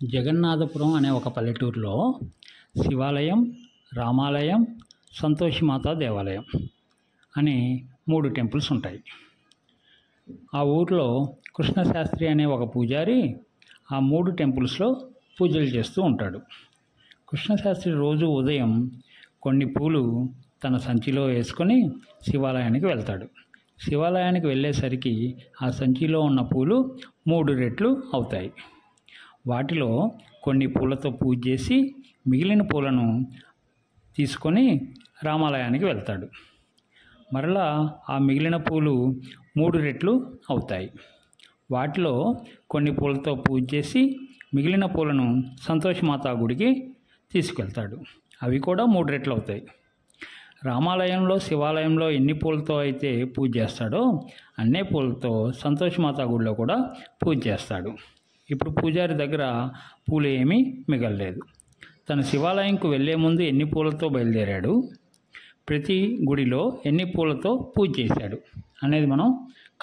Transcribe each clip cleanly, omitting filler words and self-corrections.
జగన్నాథపురం అనే ఒక పల్లెటూరులో శివాలయం, రామాలయం, సంతోషిమాత దేవాలయం అని 3 టెంపుల్స్ ఉంటాయి. ఆ ఊరిలో కృష్ణశాస్త్రి అనే ఒక పూజారి ఆ 3 టెంపుల్స్లో పూజలు చేస్తూ ఉంటాడు. కృష్ణశాస్త్రి రోజు ఉదయం కొన్ని పూలు తన సంచిలో వేసుకొని శివాలయానికి వెళ్తాడు. శివాలయానికి వెళ్ళేసరికి ఆ సంచిలో ఉన్న పూలు 3 రెట్లు అవుతాయి. వాటిలో కొన్ని పూలతో పూజ చేసి మిగిలిన పూలను తీసుకొని రామాలయానికి వెళ్తాడు. మరలా ఆ మిగిలిన పూలు 3 రెట్లు అవుతాయి. వాటిలో కొన్ని పూలతో పూజ చేసి మిగిలిన పూలను సంతోషమాత గుడికి తీసుకెళ్తాడు. అవి కూడా 3 రెట్లు అవుతాయి. రామాలయంలో, శివాలయంలో ఎన్ని పూలతో అయితే పూజ చేస్తాడో అన్నే పూలతో సంతోషమాత గుడిలో కూడా పూజ చేస్తాడు. ఇప్పుడు పూజారి దగ్గర పూలు ఏమీ మిగలలేదు. తన శివాలయంకు వెళ్ళే ముందు ఎన్ని పూలతో బయలుదేరాడు, ప్రతి గుడిలో ఎన్ని పూలతో పూజ చేశాడు అనేది మనం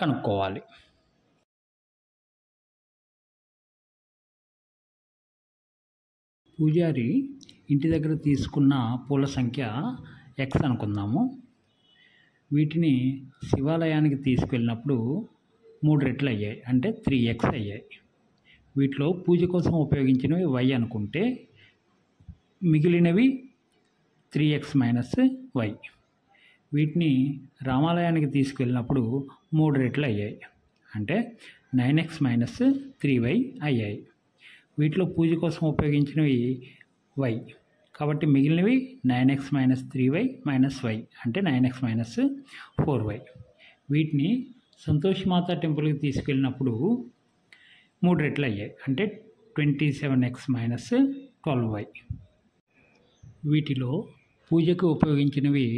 కనుక్కోవాలి. పూజారి ఇంటి దగ్గర తీసుకున్న పూల సంఖ్య X అనుకుందాము. వీటిని శివాలయానికి తీసుకెళ్ళినప్పుడు 3 రెట్లు అయ్యాయి, అంటే 3x అయ్యాయి. వీటిలో పూజ కోసం ఉపయోగించినవి y అనుకుంటే మిగిలినవి 3x - y. వీటిని రామాలయానికి తీసుకెళ్ళినప్పుడు 3 రెట్లు అయ్యాయి, అంటే 9x - 3y అయ్యాయి. వీటిలో పూజ కోసం ఉపయోగించినవి y, కాబట్టి మిగిలినవి 9x - 3y - y, అంటే 9x - 4y. వీటిని సంతోషిమాత టెంపుల్కి తీసుకెళ్ళినప్పుడు 3 రెట్లు అయ్యాయి, అంటే 27x - 12y. వీటిలో పూజకు ఉపయోగించినవి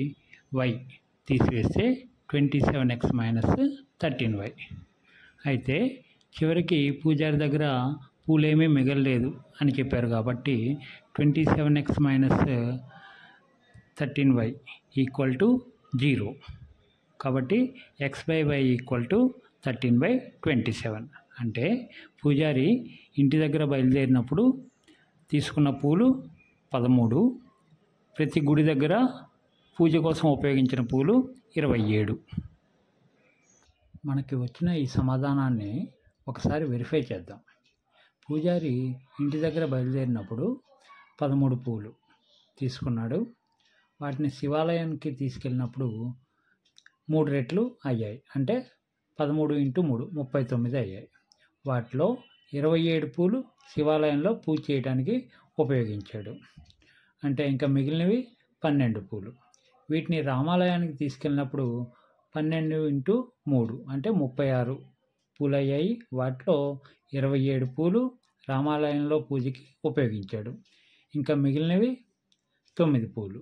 y తీసివేస్తే 27x - 13y. అయితే చివరికి పూజారి దగ్గర పూలేమీ మిగలలేదు అని చెప్పారు కాబట్టి 27x - 13y = 0. కాబట్టి x/y = 13/27. అంటే పూజారి ఇంటి దగ్గర బయలుదేరినప్పుడు తీసుకున్న పూలు 13, ప్రతి గుడి దగ్గర పూజ కోసం ఉపయోగించిన పూలు 27. మనకి వచ్చిన ఈ సమాధానాన్ని ఒకసారి వెరిఫై చేద్దాం. పూజారి ఇంటి దగ్గర బయలుదేరినప్పుడు 13 పూలు తీసుకున్నాడు. వాటిని శివాలయానికి తీసుకెళ్ళినప్పుడు 3 రెట్లు అయ్యాయి, అంటే 13 × 3 39 అయ్యాయి. వాటిలో 27 పూలు శివాలయంలో పూజ చేయడానికి ఉపయోగించాడు, అంటే ఇంకా మిగిలినవి 12 పూలు. వీటిని రామాలయానికి తీసుకెళ్ళినప్పుడు 12 × 3 అంటే 36 పూలు అయ్యాయి. వాటిలో 27 పూలు రామాలయంలో పూజకి ఉపయోగించాడు, ఇంకా మిగిలినవి 9 పూలు.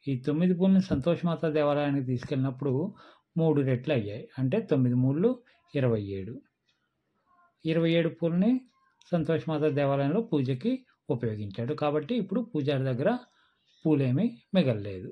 ఈ 9 పూలని సంతోషమాత దేవాలయానికి తీసుకెళ్ళినప్పుడు 3 రెట్లు అయ్యాయి, అంటే 9 × 3 = 27. 27 పూలని సంతోషమాత దేవాలయంలో పూజకి ఉపయోగించాడు. కాబట్టి ఇప్పుడు పూజారి దగ్గర పూలేమీ మిగలలేదు.